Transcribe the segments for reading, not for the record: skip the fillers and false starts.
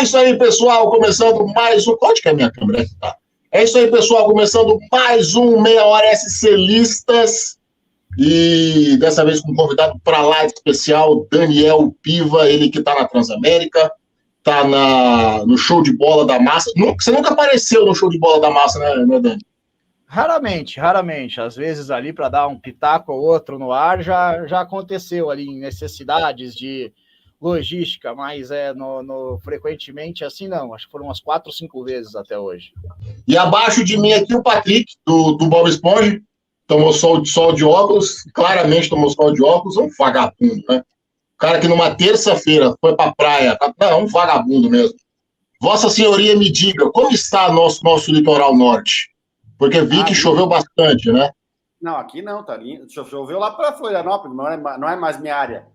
É isso aí, pessoal, começando mais um... Onde que é a minha câmera? Tá. É isso aí, pessoal, começando mais um Meia Hora SC Listas, e dessa vez com um convidado para lá especial, Daniel Piva, ele que está na Transamérica, está no show de bola da massa. Você nunca apareceu no show de bola da massa, né Dani? Raramente. Às vezes ali para dar um pitaco ou outro no ar já aconteceu ali em necessidades de logística, mas frequentemente assim não. Acho que foram umas 4 ou 5 vezes até hoje. E abaixo de mim aqui o Patrick, do Bob Esponja, tomou sol de óculos, claramente tomou sol de óculos, um vagabundo, né? O cara que numa terça-feira foi pra praia, um vagabundo mesmo. Vossa Senhoria me diga, como está nosso litoral norte? Porque vi que choveu bastante, né? Não, aqui não, tá lindo. Choveu lá para Florianópolis, não é mais minha área.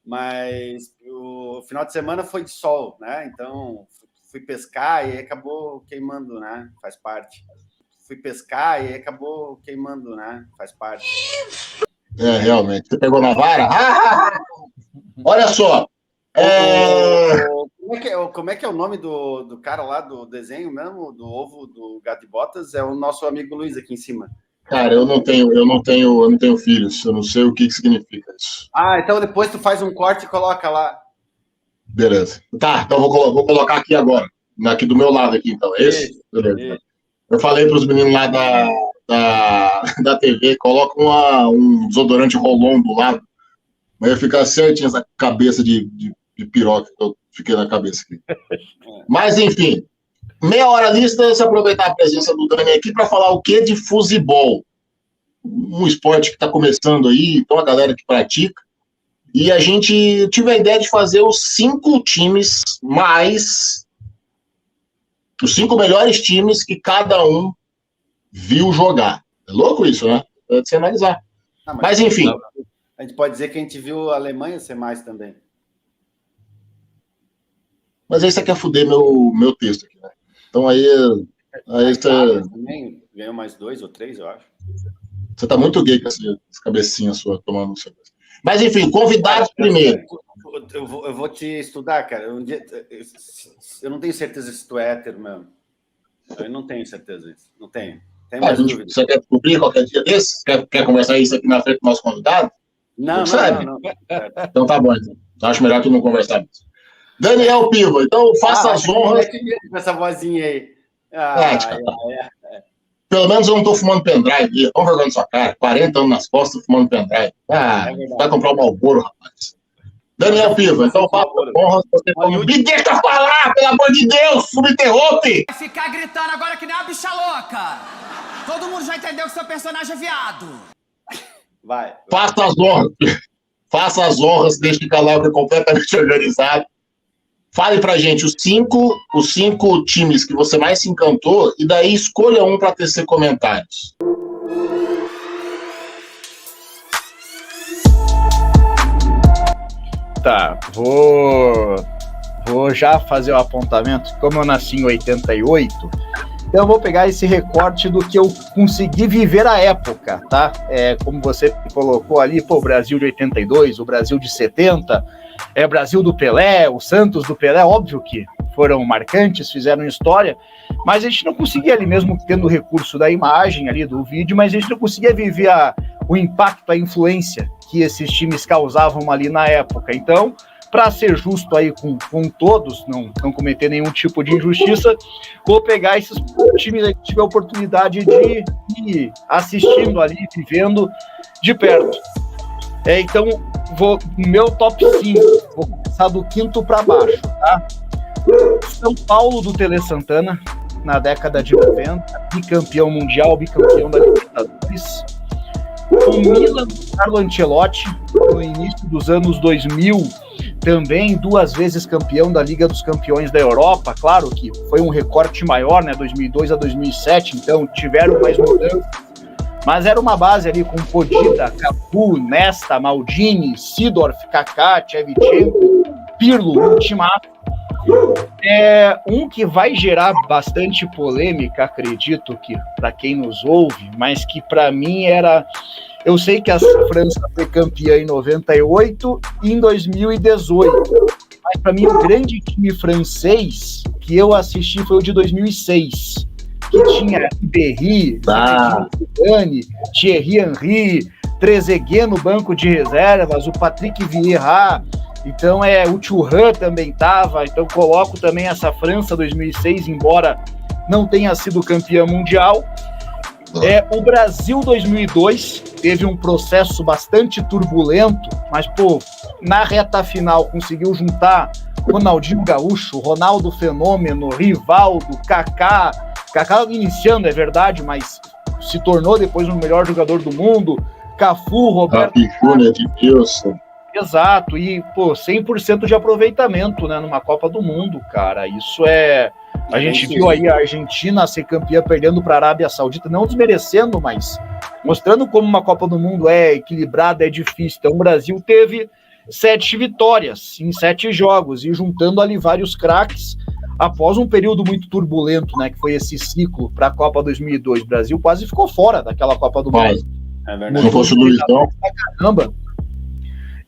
Mas o final de semana foi de sol, né? Então, fui pescar e acabou queimando, né? Faz parte. Faz parte. Realmente. Você pegou na vara? Olha só. Como é que é o nome do cara lá do desenho mesmo, do ovo do Gato e Botas? É o nosso amigo Luiz aqui em cima. Cara, eu não tenho filhos, eu não sei o que significa isso. Então depois tu faz um corte e coloca lá. Beleza. Tá, então vou colocar aqui agora, aqui do meu lado aqui, então. Esse? Beleza. Isso. Eu falei para os meninos lá da TV, coloca um desodorante Rolon do lado, mas ia ficar certinho essa cabeça de piroca que eu fiquei na cabeça aqui. Mas, enfim, Meia Hora Lista, se aproveitar a presença do Dani aqui para falar o que de fusibol. Um esporte que está começando aí, então a galera que pratica. E a gente tive a ideia de fazer os 5 times mais... Os 5 melhores times que cada um viu jogar. É louco isso, né? É de se analisar. Mas enfim. A gente pode dizer que a gente viu a Alemanha ser mais também. Mas aí você quer fuder meu texto aqui, né? Então aí você... também ganhou mais 2 ou 3, eu acho. Você tá muito gay com essa cabecinha sua tomando cerveja. Mas enfim, convidados primeiro. Eu vou te estudar, cara. Eu não tenho certeza se tu é hétero mesmo. Eu não tenho certeza disso. Não tenho. Tem mais dúvida. Você quer descobrir qualquer dia desse? Quer conversar isso aqui na frente do nosso convidado? Não. Então tá bom, então. Acho melhor tu não conversar isso. Daniel Piva, então faça as honras. Com essa vozinha aí. Pelo menos eu não tô fumando pendrive. Vamos vergonha na sua cara. 40 anos nas costas fumando pendrive. Vai comprar um Marlboro, rapaz. Daniel Piva, então faça as honras. Me deixa falar, pelo amor de Deus, me interrompe. Vai ficar gritando agora que nem uma bicha louca. Todo mundo já entendeu que seu personagem é viado. Vai. Faça as honras. Faça as honras deste canal que é completamente organizado. Fale pra gente os 5 times que você mais se encantou e daí escolha um para tecer comentários. Tá, vou já fazer o apontamento. Como eu nasci em 88, então eu vou pegar esse recorte do que eu consegui viver à época, tá? Como você colocou ali, o Brasil de 82, o Brasil de 70... o Brasil do Pelé, o Santos do Pelé, óbvio que foram marcantes, fizeram história, mas a gente não conseguia ali, mesmo tendo o recurso da imagem ali, do vídeo, mas a gente não conseguia viver o impacto, a influência que esses times causavam ali na época. Então, para ser justo aí com todos, não cometer nenhum tipo de injustiça, vou pegar esses times aí que tive a oportunidade de ir assistindo ali, vivendo de perto. Então, meu top 5, vou começar do 5º para baixo, tá? São Paulo do Tele Santana, na década de 90, bicampeão mundial, bicampeão da Libertadores. O Milan do Carlo Ancelotti, no início dos anos 2000, também 2 vezes campeão da Liga dos Campeões da Europa. Claro que foi um recorte maior, né, 2002 a 2007, então tiveram mais mudanças. Mas era uma base ali com Podida, Cafu, Nesta, Maldini, Sidorf, Kaká, Shevchenko, Pirlo, Ultimato. Um que vai gerar bastante polêmica, acredito que para quem nos ouve, mas que para mim era... Eu sei que a França foi campeã em 98 e em 2018, Mas para mim, o grande time francês que eu assisti foi o de 2006, que tinha Ribéry, Zidane, Thierry Henry, Trezeguet no banco de reservas, o Patrick Vieira, então o Thuram também estava, então coloco também essa França 2006, embora não tenha sido campeã mundial. O Brasil 2002 teve um processo bastante turbulento, mas, na reta final conseguiu juntar Ronaldinho Gaúcho, Ronaldo Fenômeno, Rivaldo, Kaká iniciando, é verdade, mas se tornou depois o melhor jogador do mundo, Cafu, Roberto... Edilson. Exato, e 100% de aproveitamento, né, numa Copa do Mundo, cara, isso a gente viu aí a Argentina ser campeã perdendo para a Arábia Saudita, não desmerecendo, mas mostrando como uma Copa do Mundo é equilibrada, é difícil. Então o Brasil teve 7 vitórias em 7 jogos e juntando ali vários craques após um período muito turbulento, né, que foi esse ciclo para a Copa 2002. O Brasil quase ficou fora daquela Copa do Mundo. É verdade. Não fosse o Luizão. Caramba.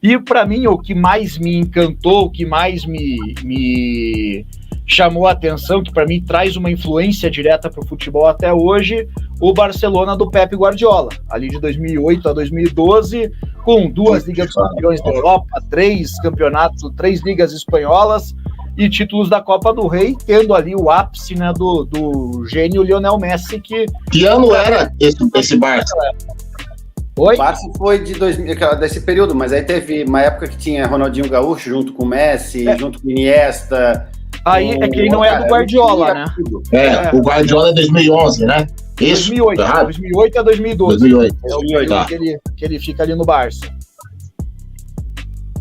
E para mim o que mais me encantou, o que mais me chamou a atenção, que para mim traz uma influência direta para o futebol até hoje, o Barcelona do Pep Guardiola, ali de 2008 a 2012, com 2 Ligas dos Campeões da Europa, 3 campeonatos, 3 ligas espanholas e títulos da Copa do Rei, tendo ali o ápice, né, do gênio Lionel Messi. Que ano era esse Barça? Oi? O Barça foi desse período, mas aí teve uma época que tinha Ronaldinho Gaúcho junto com o Messi, junto com o Iniesta. Aí é que ele não é do Guardiola, né? O Guardiola é 2011, né? Isso? 2008 a 2012. 2008. É o período que ele fica ali no Barça.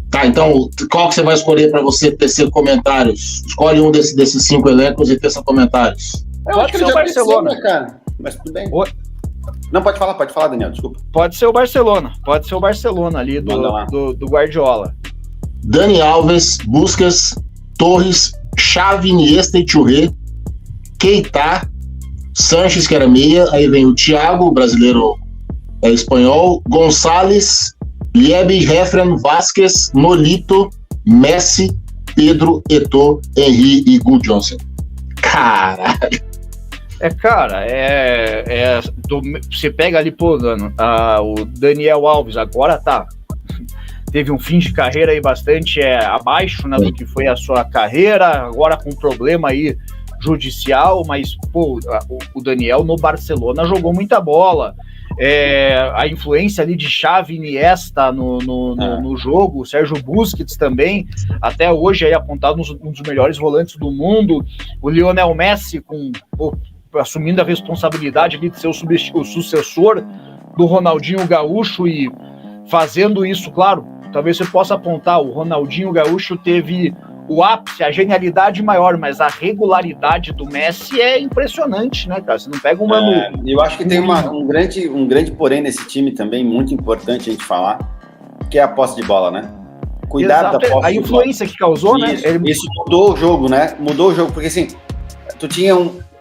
Tá, então, qual que você vai escolher para você tecer comentários? Escolhe um desses 5 elencos e teça comentários. Pode ser o Barcelona, cara. Mas tudo bem. Oi? Não, pode falar, Daniel, desculpa. Pode ser o Barcelona ali do Guardiola. Dani Alves, Busquets, Torres, Xavi, Iniesta e Touré, Keita, Sanches, que era meia, aí vem o Thiago, brasileiro espanhol, Gonçalves, Liebe, Refren, Vázquez, Nolito, Messi, Pedro, Eto'o, Henry e Gudjohnsen. Caralho! Você pega ali, o Daniel Alves, agora teve um fim de carreira aí bastante abaixo, né, do que foi a sua carreira, agora com problema aí judicial, mas o Daniel no Barcelona jogou muita bola. A influência ali de Xavi e Iniesta no jogo, o Sérgio Busquets também, até hoje aí apontado um dos melhores volantes do mundo, o Lionel Messi assumindo a responsabilidade ali de ser o sucessor do Ronaldinho Gaúcho e fazendo isso, claro, talvez você possa apontar, o Ronaldinho Gaúcho teve o ápice, a genialidade maior, mas a regularidade do Messi é impressionante, né, cara? Você não pega uma... Eu acho que tem um grande porém nesse time também, muito importante a gente falar, que é a posse de bola, né? Cuidado da posse de bola. A influência que causou, né? Isso mudou o jogo, né? Mudou o jogo, porque assim, tu tinha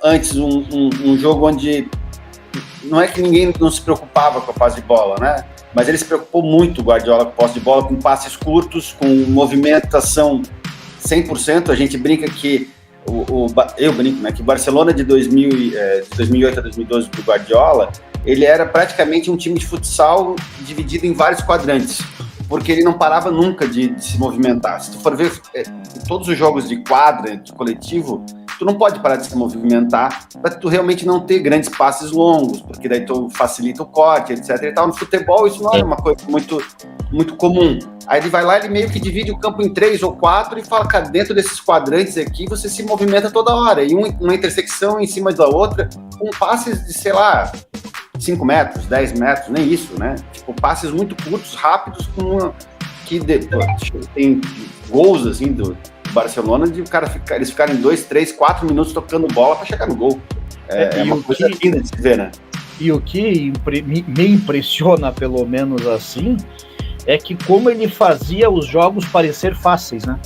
antes um jogo onde não é que ninguém não se preocupava com a posse de bola, né? Mas ele se preocupou muito, o Guardiola, com a posse de bola, com passes curtos, com movimentação 100%. A gente brinca que eu brinco, né, que o Barcelona de 2008 a 2012 do Guardiola, ele era praticamente um time de futsal dividido em vários quadrantes, porque ele não parava nunca de se movimentar. Se tu for ver todos os jogos de quadra, de coletivo, tu não pode parar de se movimentar para tu realmente não ter grandes passes longos, porque daí tu facilita o corte, etc. e tal. No futebol isso não é uma coisa muito, muito comum. Aí ele vai lá, ele meio que divide o campo em 3 ou 4 e fala, cara, dentro desses quadrantes aqui você se movimenta toda hora. E uma intersecção em cima da outra, com passes de, sei lá, 5 metros, 10 metros, nem isso, né? Tipo, passes muito curtos, rápidos, tem gols, assim, do Barcelona, de eles ficarem 2, 3, 4 minutos tocando bola para chegar no gol. É uma coisa linda de se ver, né? E o que me impressiona, pelo menos assim, é que como ele fazia os jogos parecer fáceis, né?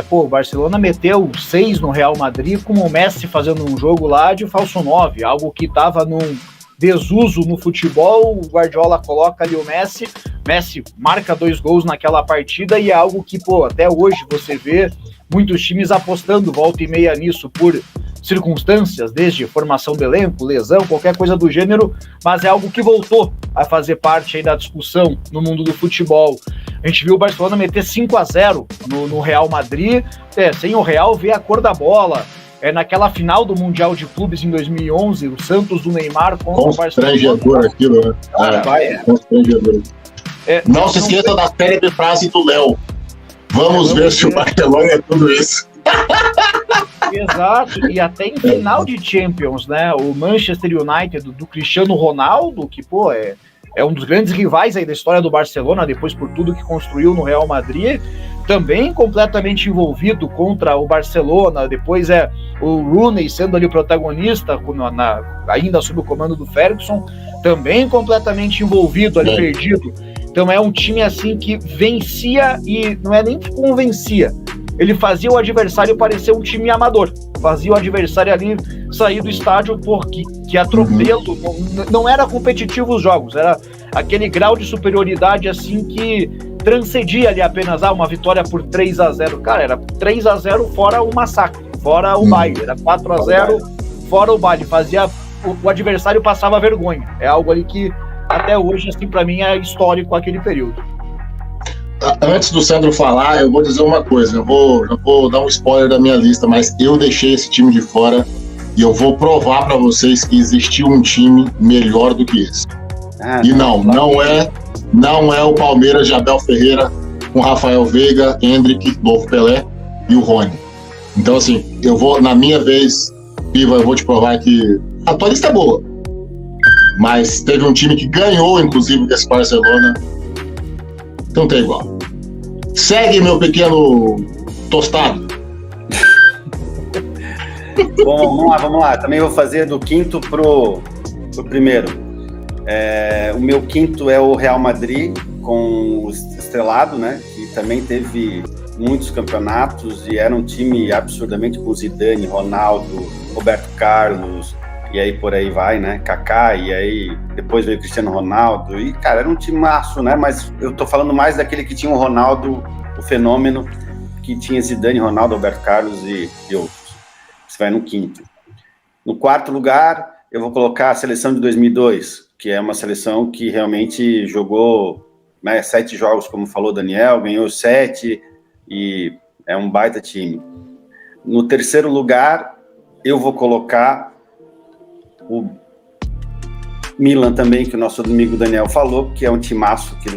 O Barcelona meteu 6 no Real Madrid com o Messi fazendo um jogo lá de falso 9, algo que estava num desuso no futebol. O Guardiola coloca ali o Messi Messi marca 2 gols naquela partida e é algo que, até hoje você vê muitos times apostando volta e meia nisso por circunstâncias, desde formação do elenco, lesão, qualquer coisa do gênero, mas é algo que voltou a fazer parte aí da discussão no mundo do futebol. A gente viu o Barcelona meter 5-0 no Real Madrid, sem o Real ver a cor da bola. Naquela final do Mundial de Clubes em 2011, o Santos do Neymar contra o Barcelona. Constrangedor aquilo, né? Constrangedor. Não se esqueça da célebre frase do Léo. Vamos ver se o Barcelona é tudo isso. Exato, e até em final de Champions, né? O Manchester United do Cristiano Ronaldo, que, é um dos grandes rivais aí da história do Barcelona, depois por tudo que construiu no Real Madrid, também completamente envolvido contra o Barcelona, depois o Rooney sendo ali o protagonista, ainda sob o comando do Ferguson, também completamente envolvido ali, perdido. Então é um time assim que vencia e não é nem que convencia, ele fazia o adversário parecer um time amador, fazia o adversário ali sair do estádio que atropelo, não era competitivo os jogos, era aquele grau de superioridade assim que transcendia ali apenas uma vitória por 3-0, cara, era 3-0 fora o massacre, fora o baile, era 4-0 fora o baile, o adversário passava vergonha, é algo ali que até hoje, assim, pra mim é histórico aquele período. Antes do Sandro falar, eu vou dizer uma coisa, eu vou dar um spoiler da minha lista, mas eu deixei esse time de fora e eu vou provar para vocês que existiu um time melhor do que esse. E não é o Palmeiras de Abel Ferreira com Rafael Veiga, Hendrick, Novo Pelé e o Rony. Então, assim, na minha vez, Piva, eu vou te provar que a tua lista é boa, mas teve um time que ganhou, inclusive, desse Barcelona. Não tem igual. Segue, meu pequeno tostado. Bom, vamos lá. Também vou fazer do quinto pro primeiro. O meu quinto é o Real Madrid, com o estrelado, né? Que também teve muitos campeonatos e era um time absurdamente com Zidane, Ronaldo, Roberto Carlos, e aí por aí vai, né? Kaká, e aí depois veio o Cristiano Ronaldo, e cara, era um time maço, né? Mas eu tô falando mais daquele que tinha o Ronaldo, o fenômeno, que tinha Zidane, Ronaldo, Roberto Carlos e outros. Isso vai no quinto. No quarto lugar, eu vou colocar a seleção de 2002, que é uma seleção que realmente jogou, né, 7 jogos, como falou Daniel, ganhou 7, e é um baita time. No terceiro lugar, eu vou colocar o Milan também, que o nosso amigo Daniel falou, que é um timaço, que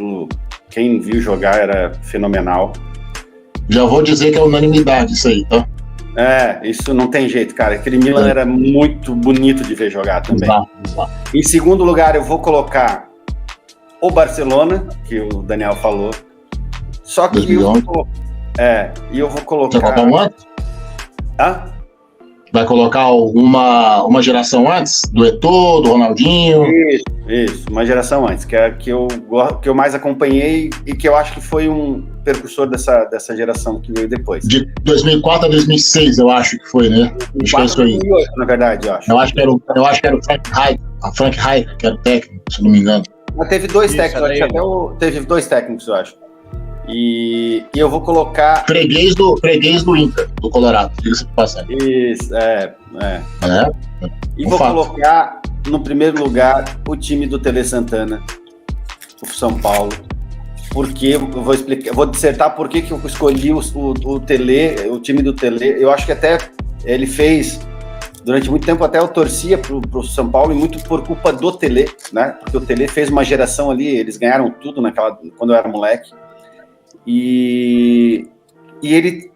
quem viu jogar era fenomenal. Já vou dizer que é unanimidade isso aí, tá? Isso não tem jeito, cara. Aquele Milan era muito bonito de ver jogar também. Exato. Em segundo lugar, eu vou colocar o Barcelona, que o Daniel falou. Só que eu vou colocar... Você colocar um antes? Vai colocar uma geração antes? Do Eto'o, do Ronaldinho? Isso, uma geração antes, que é a que eu mais acompanhei e que eu acho que foi um precursor dessa geração que veio depois. De 2004 a 2006, eu acho que foi, né? Acho que é isso aí. 2008, na verdade, eu acho. Eu acho que era o Frank Rijkaard, que era o técnico, se não me engano. Mas teve dois técnicos, teve 2 técnicos, eu acho. E eu vou colocar... Freguês do Inter, do Colorado, diga-se de passagem. Isso, E vou colocar, no primeiro lugar, o time do Tele Santana, o São Paulo. Porque, eu vou dissertar por que eu escolhi o Tele, o time do Tele. Eu acho que até ele fez... Durante muito tempo até eu torcia pro São Paulo, e muito por culpa do Tele, né? Porque o Tele fez uma geração ali, eles ganharam tudo quando eu era moleque. E ele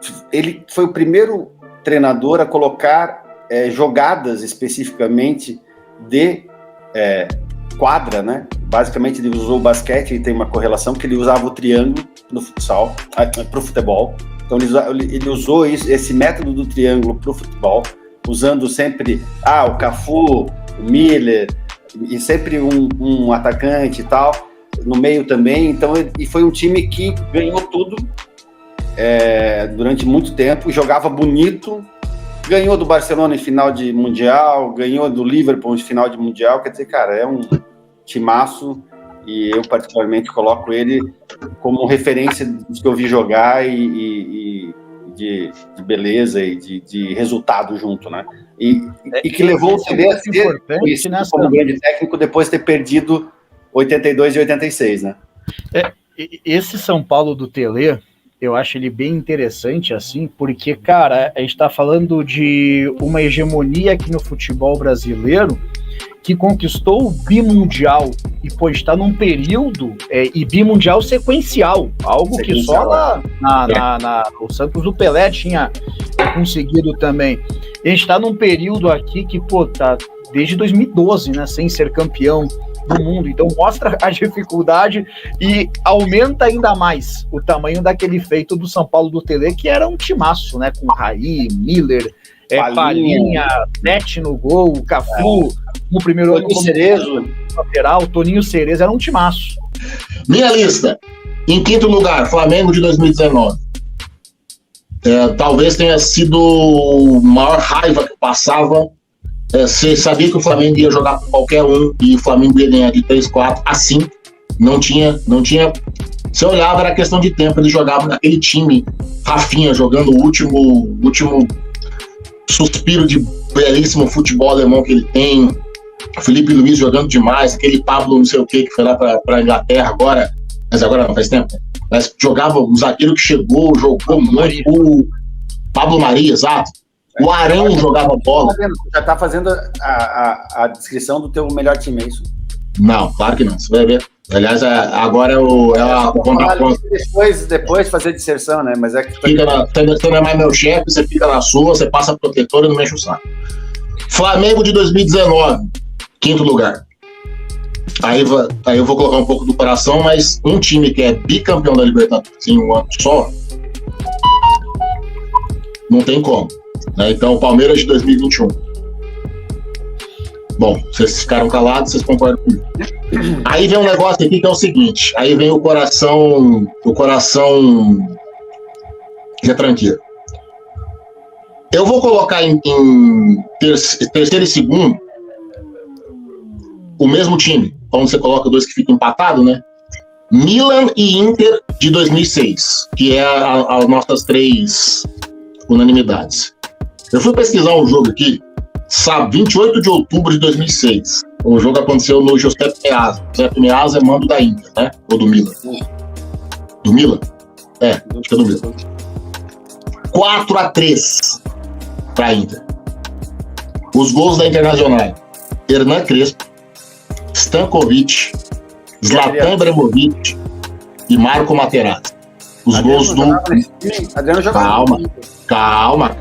foi o primeiro treinador a colocar jogadas especificamente de quadra, né? Basicamente ele usou o basquete, e tem uma correlação que ele usava o triângulo no futsal, pro futebol. Então ele usou esse método do triângulo pro futebol, usando sempre o Cafu, o Miller, e sempre um atacante e tal, no meio também. Então, e foi um time que ganhou tudo durante muito tempo, jogava bonito, ganhou do Barcelona em final de Mundial, ganhou do Liverpool em final de Mundial. Quer dizer, cara, é um timaço, E eu, particularmente, coloco ele como referência dos que eu vi jogar e de beleza e de resultado junto, né? E que levou o CD a ser conhecido como grande técnico depois de ter perdido 82 e 86, né? Esse São Paulo do Tele, eu acho ele bem interessante, assim, porque, cara, a gente está falando de uma hegemonia aqui no futebol brasileiro que conquistou o bimundial e, pô, está num período e bimundial sequencial, algo que só lá o Santos do Pelé tinha conseguido também. A gente está num período aqui que, pô, tá desde 2012, né, sem ser campeão do mundo, então mostra a dificuldade e aumenta ainda mais o tamanho daquele feito do São Paulo do Tele, que era um timaço, né, com Raí, Miller, Palhinha, Nete no gol, Cafu no primeiro ano como lateral, Toninho Cerezo, era um timaço. Minha lista, em quinto lugar, Flamengo de 2019. Talvez tenha sido a maior raiva que passava. Você sabia que o Flamengo ia jogar com qualquer um e o Flamengo ia ganhar de 3-4, assim, não tinha. Você olhava, era questão de tempo, eles jogavam naquele time, Rafinha jogando o último suspiro de belíssimo futebol alemão que ele tem, Felipe Luiz jogando demais, aquele Pablo não sei o que foi lá pra Inglaterra agora, mas agora não faz tempo, mas jogava o zagueiro que jogou muito, o Pablo Maria, exato. O Arão jogava bola. Já tá fazendo a descrição do teu melhor time, é isso? Não, claro que não. Você vai ver. Aliás, agora depois fazer disserção, né? Mas é que você não é mais meu chefe, você fica na sua, você passa protetor e não mexe o saco. Flamengo de 2019, quinto lugar. Aí eu vou colocar um pouco do coração, mas um time que é bicampeão da Libertadores em um ano só, não tem como. Né? Então, o Palmeiras de 2021. Bom, vocês ficaram calados, vocês concordam comigo. Aí vem um negócio aqui que é o seguinte, aí vem o coração retranqueiro. Eu vou colocar em terceiro e segundo o mesmo time, quando você coloca dois que ficam empatados, né? Milan e Inter de 2006, que é as nossas 3 unanimidades. Eu fui pesquisar um jogo aqui, 28 de outubro de 2006. O jogo aconteceu no Giuseppe Meazza. Giuseppe Meazza é mando da Inter, né? Ou do Milan? Do Milan? Acho que é do Milan. 4-3 pra Inter. Os gols da Internacional: Hernan Crespo, Stankovic, Zlatan Ibrahimovic e Marco Materazzi. Os gols do... Adriano jogava. Calma.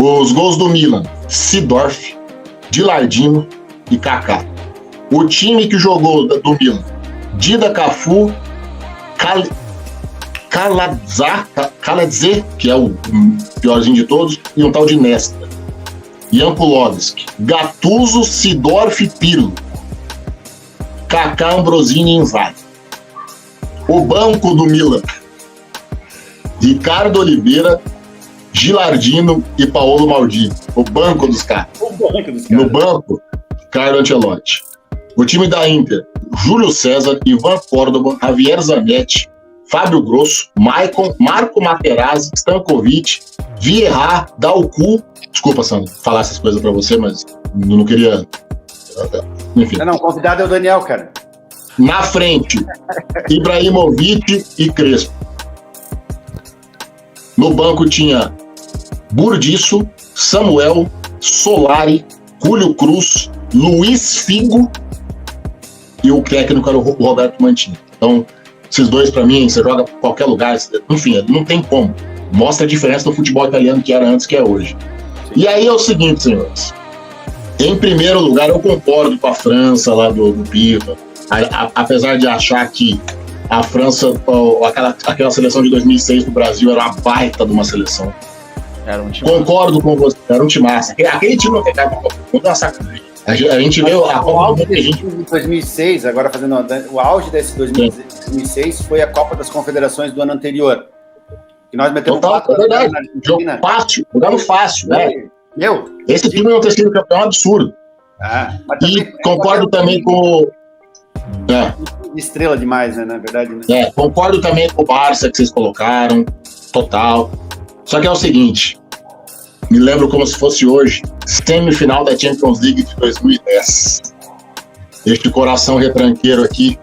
Os gols do Milan: Seedorf, Gilardino e Kaká. O time que jogou do Milan: Dida, Cafu, Kaladze, que é o piorzinho de todos, e um tal de Nesta. Jankulovski, Gattuso, Seedorf e Pirlo. Kaká, Ambrosini e Inzaghi. O banco do Milan: Ricardo Oliveira, Gilardino e Paolo Maldini. O banco dos caras. No banco, Carlo Ancelotti. O time da Inter: Júlio César, Ivan Córdoba, Javier Zanetti, Fábio Grosso, Maicon, Marco Materazzi, Stankovic, Vieira, Dalcu. Desculpa, Sandro, falar essas coisas pra você, mas não queria... Enfim. Não, o convidado é o Daniel, cara. Na frente, Ibrahimovic e Crespo. No banco tinha Burdiço, Samuel, Solari, Júlio Cruz, Luiz Figo e o técnico era o Roberto Mantini. Então, esses dois, pra mim, você joga em qualquer lugar, enfim, não tem como. Mostra a diferença do futebol italiano que era antes que é hoje. E aí é o seguinte, senhores. Em primeiro lugar, eu concordo com a França lá do Pirlo, apesar de achar que a França, aquela seleção de 2006 do Brasil era uma baita de uma seleção. Era um time. Concordo com você, era um time massa. Aquele time não tem cara pra uma sacanagem. A gente vê a Copa de 2006, agora fazendo o auge desse 2006 foi a Copa das Confederações do ano anterior. Que nós metemos 4 na Argentina. Jogando fácil, né? Esse time não ter sido campeão é um absurdo. E concordo também com Estrela demais, né? Na verdade, né? Concordo também com o Barça que vocês colocaram, total. Só que é o seguinte, me lembro como se fosse hoje, semifinal da Champions League de 2010. Este coração retranqueiro aqui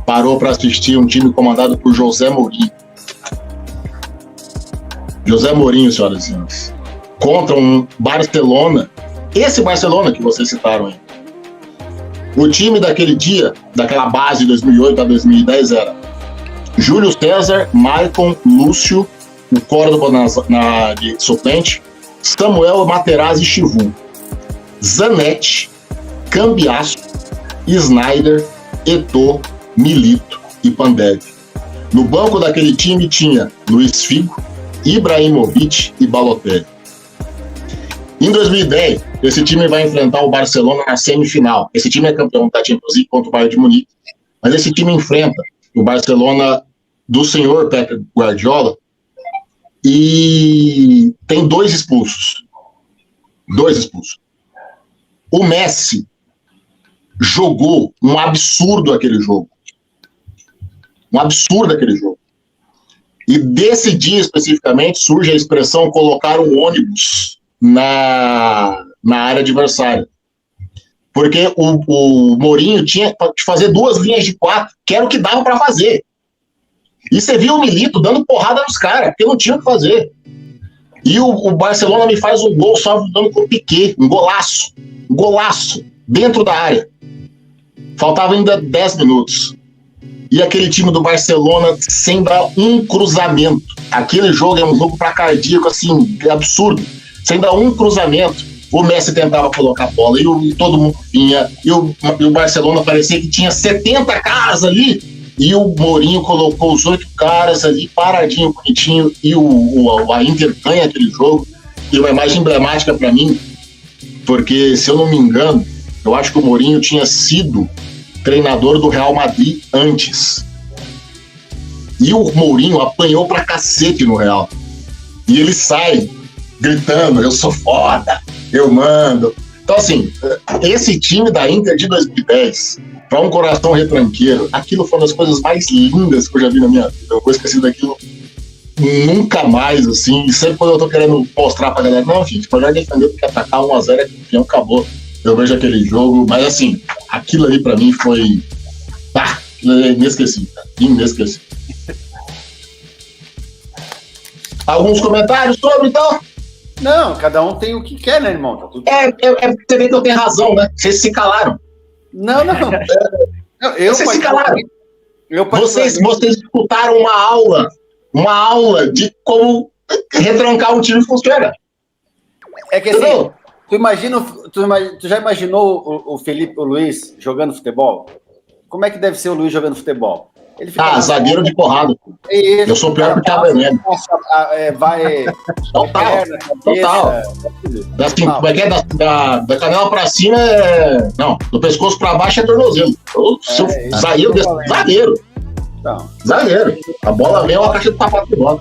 parou para assistir um time comandado por José Mourinho. José Mourinho, senhoras e senhores, contra um Barcelona, esse Barcelona que vocês citaram aí. O time daquele dia, daquela base de 2008 a 2010 era Júlio César, Maicon, Lúcio, o Córdoba de suplente, Samuel, Materazzi e Chivu, Zanetti, Cambiasso, Snyder, Eto'o, Milito e Pandev. No banco daquele time tinha Luiz Figo, Ibrahimovic e Balotelli. Em 2010, esse time vai enfrentar o Barcelona na semifinal. Esse time é campeão da Champions League contra o Bayern de Munique, mas esse time enfrenta o Barcelona do senhor Pep Guardiola e tem 2 expulsos. 2 expulsos. O Messi jogou um absurdo aquele jogo. Um absurdo aquele jogo. E desse dia especificamente surge a expressão colocar um ônibus na área adversária. Porque o Mourinho tinha que fazer 2 linhas de 4, que era o que dava para fazer. E você viu o Milito dando porrada nos caras, porque não tinha o que fazer. E o Barcelona me faz um gol só dando com o Piqué, um golaço, dentro da área. Faltava ainda 10 minutos. E aquele time do Barcelona sem dar um cruzamento. Aquele jogo é um jogo para cardíaco, assim, absurdo. Sem dar um cruzamento, o Messi tentava colocar a bola e todo mundo vinha. E o Barcelona parecia que tinha 70 caras ali. E o Mourinho colocou os 8 caras ali, paradinho, bonitinho. E a Inter ganha aquele jogo. E uma imagem emblemática para mim, porque, se eu não me engano, eu acho que o Mourinho tinha sido treinador do Real Madrid antes. E o Mourinho apanhou pra cacete no Real. E ele sai gritando, eu sou foda, eu mando. Então, assim, esse time da Inter de 2010, para um coração retranqueiro, aquilo foi uma das coisas mais lindas que eu já vi na minha vida. Eu vou esquecer daquilo nunca mais, assim. E sempre quando eu tô querendo mostrar pra galera, não, gente, pode defender porque atacar 1-0 é campeão, acabou. Eu vejo aquele jogo, mas assim, aquilo ali pra mim foi inesquecível, inesquecível. Alguns comentários sobre, então? Não, cada um tem o que quer, né, irmão? Tá tudo... Você vê que eu tenho razão, né? Vocês se calaram. Não. Vocês se calaram. Vocês escutaram uma aula de como retrancar um time funciona. É que assim, tu já imaginou o Luiz jogando futebol? Como é que deve ser o Luiz jogando futebol? Ele fica zagueiro de porrada. Eu sou pior que o Thiago Heleno. Vai. Total. Assim, como é que é? Da canela pra cima é. Não, do pescoço pra baixo é tornozelo. Zagueiro. Não. Zagueiro. A bola vem é uma caixa de sapato de bola.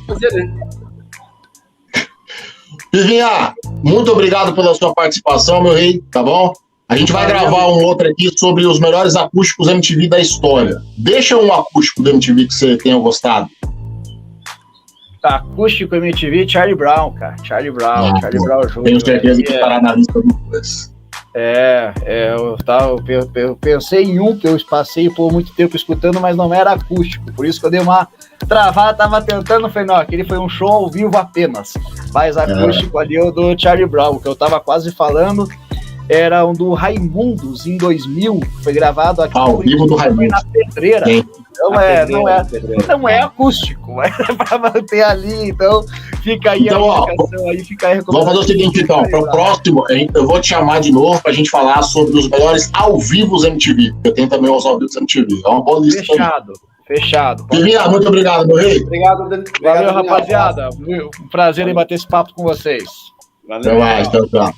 Pivinha, muito obrigado pela sua participação, meu rei, tá bom? A gente vai gravar um outro aqui sobre os melhores acústicos MTV da história. Deixa um acústico do MTV que você tenha gostado. Acústico MTV, Charlie Brown, cara. Charlie Brown junto. Tenho certeza que estará na lista do dois. Eu pensei em um que eu passei por muito tempo escutando, mas não era acústico. Por isso que eu dei uma travada, tava tentando, falei, não, aquele foi um show ao vivo apenas. Mas acústico ali é o do Charlie Brown, que eu tava quase falando. Era um do Raimundos, em 2000, foi gravado aqui ao vivo do Raimundos na Pedreira. Então não é acústico, é para manter ali, então fica aí então, a indicação aí, fica aí. Vamos fazer o seguinte, então, para o próximo, eu vou te chamar de novo para a gente falar sobre os melhores ao vivo MTV, porque tem também os ao vivo MTV, é uma boa lista. Fechado. Pivinha, muito obrigado, meu rei. Obrigado, valeu, rapaziada, um prazer em bater esse papo com vocês. Valeu. Até mais, tchau.